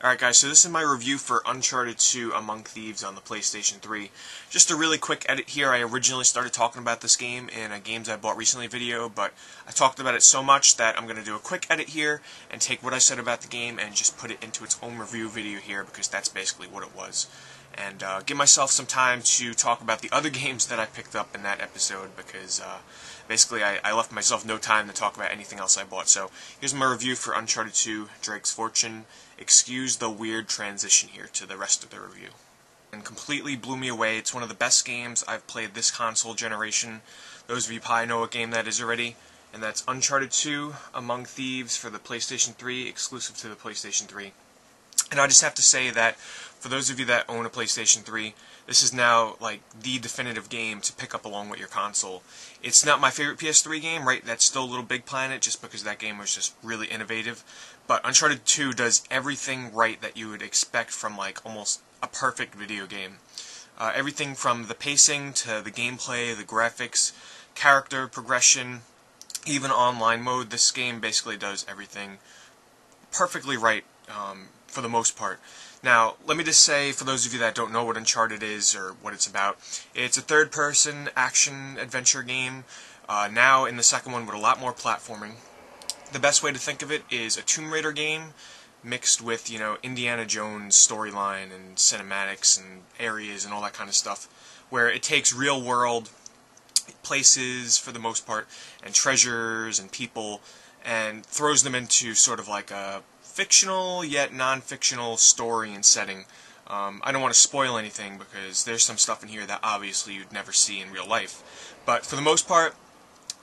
Alright guys, so this is my review for Uncharted 2 Among Thieves on the PlayStation 3. Just a really quick edit here. I originally started talking about this game in a Games I Bought Recently video, but I talked about it so much that I'm going to do a quick edit here and take what I said about the game and just put it into its own review video here, because that's basically what it was. And give myself some time to talk about the other games that I picked up in that episode, because basically I left myself no time to talk about anything else I bought. So here's my review for Uncharted 2 Drake's Fortune. Excuse the weird transition here to the rest of the review. And completely blew me away. It's one of the best games I've played this console generation. Those of you probably know what game that is already. And that's Uncharted 2 Among Thieves for the PlayStation 3, exclusive to the PlayStation 3. And I just have to say that for those of you that own a PlayStation 3, this is now like the definitive game to pick up along with your console. It's not my favorite PS3 game, right? That's still Little Big Planet, just because that game was just really innovative. But Uncharted 2 does everything right that you would expect from like almost a perfect video game. Everything from the pacing to the gameplay, the graphics, character progression, even online mode. This game basically does everything perfectly right for the most part. Now, let me just say, for those of you that don't know what Uncharted is or what it's about, it's a third-person action-adventure game, now in the second one with a lot more platforming. The best way to think of it is a Tomb Raider game mixed with, you know, Indiana Jones storyline and cinematics and areas and all that kind of stuff, where it takes real-world places, for the most part, and treasures and people, and throws them into sort of like a fictional yet non-fictional story and setting. I don't want to spoil anything because there's some stuff in here that obviously you'd never see in real life. But for the most part,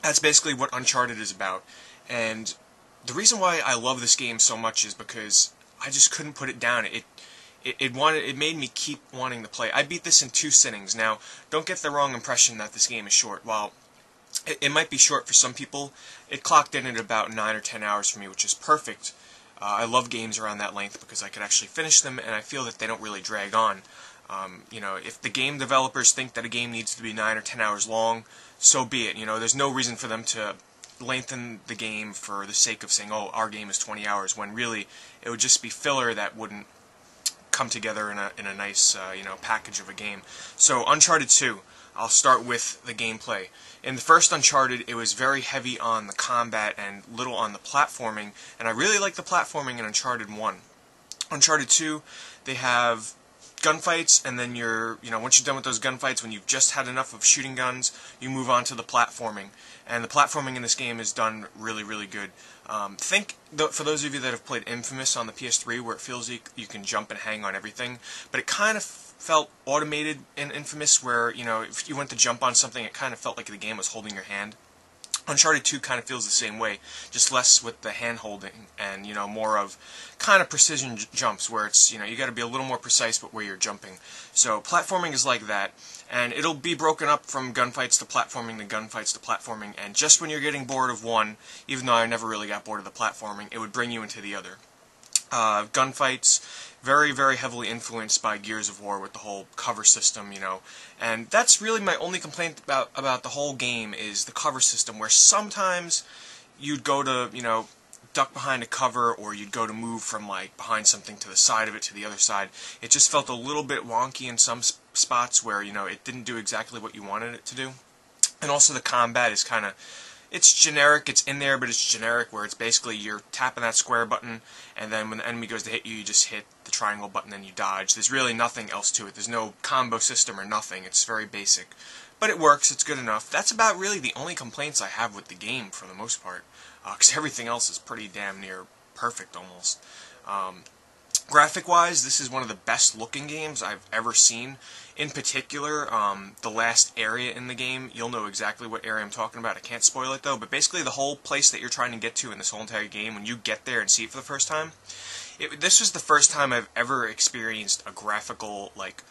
that's basically what Uncharted is about. And the reason why I love this game so much is because I just couldn't put it down. It made me keep wanting to play. I beat this in 2 sittings. Now, don't get the wrong impression that this game is short. While it might be short for some people, it clocked in at about 9 or 10 hours for me, which is perfect. I love games around that length because I could actually finish them, and I feel that they don't really drag on. You know, if the game developers think that a game needs to be 9 or 10 hours long, so be it. You know, there's no reason for them to lengthen the game for the sake of saying, oh, our game is 20 hours, when really it would just be filler that wouldn't come together in a nice, you know, package of a game. So, Uncharted 2. I'll start with the gameplay. In the first Uncharted, it was very heavy on the combat and little on the platforming, and I really like the platforming in Uncharted 1. Uncharted 2, they have gunfights, and then once you're done with those gunfights, when you've just had enough of shooting guns, you move on to the platforming. And the platforming in this game is done really, really good. For those of you that have played Infamous on the PS3, where it feels like you can jump and hang on everything, but it kind of felt automated in Infamous, where, you know, if you went to jump on something, it kind of felt like the game was holding your hand. Uncharted 2 kind of feels the same way, just less with the hand holding and, you know, more of kind of precision jumps where it's, you know, you got to be a little more precise but where you're jumping. So platforming is like that, and it'll be broken up from gunfights to platforming to gunfights to platforming, and just when you're getting bored of one, even though I never really got bored of the platforming, it would bring you into the other. Gunfights, very, very heavily influenced by Gears of War with the whole cover system, you know. And that's really my only complaint about the whole game, is the cover system, where sometimes you'd go to, you know, duck behind a cover, or you'd go to move from, like, behind something to the side of it to the other side. It just felt a little bit wonky in some spots where, you know, it didn't do exactly what you wanted it to do. And also the combat is kind of, it's generic, it's in there, but it's generic, where it's basically you're tapping that square button, and then when the enemy goes to hit you, you just hit the triangle button and you dodge. There's really nothing else to it. There's no combo system or nothing. It's very basic. But it works, it's good enough. That's about really the only complaints I have with the game, for the most part, because everything else is pretty damn near perfect, almost. Graphic-wise, this is one of the best-looking games I've ever seen. In particular, the last area in the game, you'll know exactly what area I'm talking about. I can't spoil it, though, but basically the whole place that you're trying to get to in this whole entire game, when you get there and see it for the first time, this was the first time I've ever experienced a graphical, like,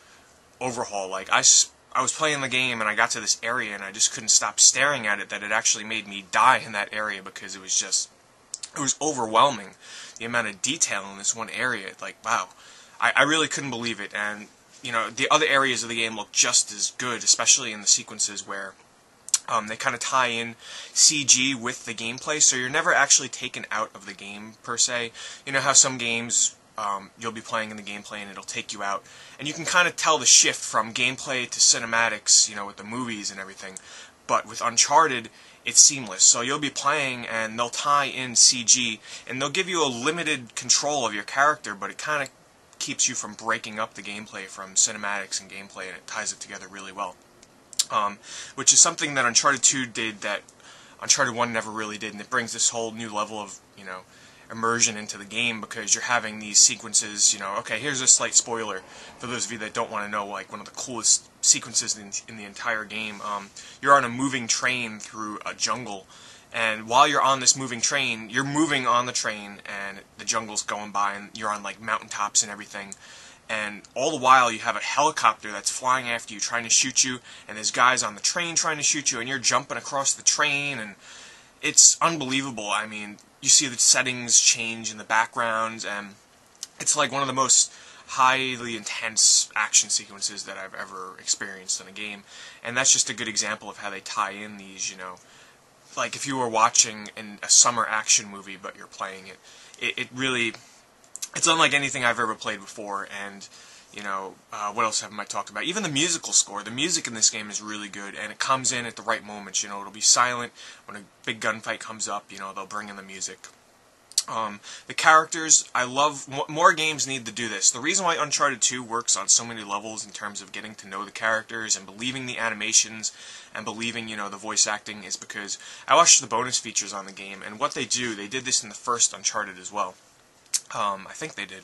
overhaul. Like, I was playing the game, and I got to this area, and I just couldn't stop staring at it, that it actually made me die in that area, because it was overwhelming, the amount of detail in this one area. Like, wow, I really couldn't believe it. And, you know, the other areas of the game look just as good, especially in the sequences where they kind of tie in CG with the gameplay, so you're never actually taken out of the game, per se. You know how some games you'll be playing in the gameplay and it'll take you out. And you can kind of tell the shift from gameplay to cinematics, with the movies and everything. But with Uncharted, it's seamless. So you'll be playing and they'll tie in CG and they'll give you a limited control of your character, but it kind of keeps you from breaking up the gameplay from cinematics and gameplay, and it ties it together really well. Which is something that Uncharted 2 did that Uncharted 1 never really did, and it brings this whole new level of, immersion into the game, because you're having these sequences, okay, here's a slight spoiler for those of you that don't want to know, like, one of the coolest sequences in the entire game. You're on a moving train through a jungle, and while you're on this moving train, you're moving on the train, and the jungle's going by, and you're on, like, mountaintops and everything, and all the while you have a helicopter that's flying after you, trying to shoot you, and there's guys on the train trying to shoot you, and you're jumping across the train, and it's unbelievable. I mean, you see the settings change in the background, and it's like one of the most highly intense action sequences that I've ever experienced in a game, and that's just a good example of how they tie in these, like if you were watching a summer action movie but you're playing it, it really, it's unlike anything I've ever played before. And what else haven't I talked about? Even the musical score. The music in this game is really good, and it comes in at the right moments. It'll be silent when a big gunfight comes up. They'll bring in the music. The characters, I love. More games need to do this. The reason why Uncharted 2 works on so many levels in terms of getting to know the characters and believing the animations and believing, the voice acting, is because I watched the bonus features on the game, and what they did this in the first Uncharted as well. I think they did.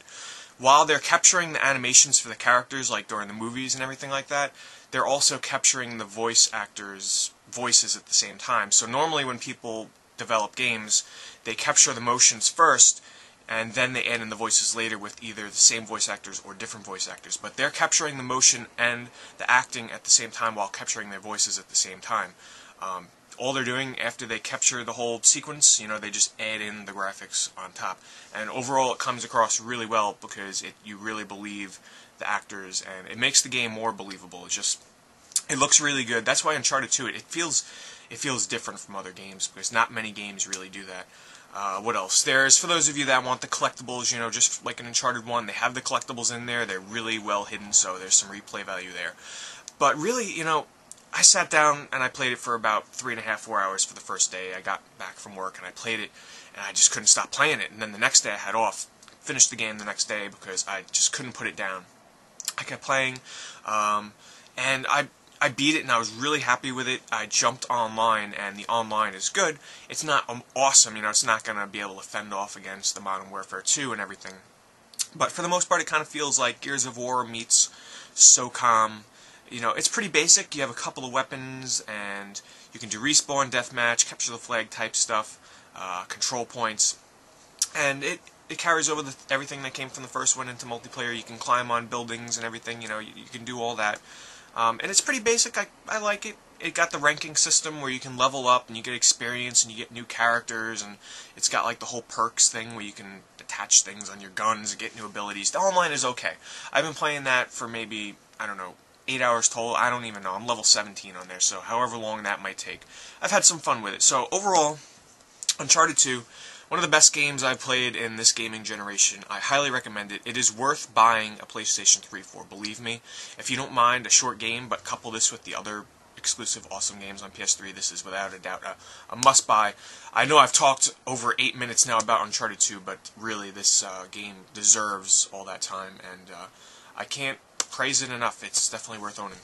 While they're capturing the animations for the characters, like during the movies and everything like that, they're also capturing the voice actors' voices at the same time. So normally when people develop games, they capture the motions first, and then they add in the voices later with either the same voice actors or different voice actors. But they're capturing the motion and the acting at the same time while capturing their voices at the same time. All they're doing after they capture the whole sequence, they just add in the graphics on top. And overall it comes across really well because you really believe the actors, and it makes the game more believable. It looks really good. That's why Uncharted 2, it feels different from other games, because not many games really do that. What else? For those of you that want the collectibles, just like in Uncharted 1, they have the collectibles in there. They're really well hidden, so there's some replay value there. But really, I sat down and I played it for about 3.5, 4 hours for the first day. I got back from work and I played it, and I just couldn't stop playing it. And then the next day I had off, finished the game the next day because I just couldn't put it down. I kept playing, and I beat it, and I was really happy with it. I jumped online, and the online is good. It's not awesome, it's not going to be able to fend off against the Modern Warfare 2 and everything. But for the most part, it kind of feels like Gears of War meets SOCOM. It's pretty basic. You have a couple of weapons, and you can do respawn, deathmatch, capture the flag type stuff, control points, and it carries over everything that came from the first one into multiplayer. You can climb on buildings and everything. You can do all that, and it's pretty basic. I like it. It got the ranking system where you can level up and you get experience and you get new characters, and it's got like the whole perks thing where you can attach things on your guns and get new abilities. The online is okay. I've been playing that for maybe, I don't know, 8 hours total. I don't even know. I'm level 17 on there, so however long that might take. I've had some fun with it. So overall, Uncharted 2, one of the best games I've played in this gaming generation. I highly recommend it. It is worth buying a PlayStation 3 for, believe me. If you don't mind a short game, but couple this with the other exclusive awesome games on PS3, this is without a doubt a must-buy. I know I've talked over 8 minutes now about Uncharted 2, but really this game deserves all that time, and I can't praise it enough. It's definitely worth owning.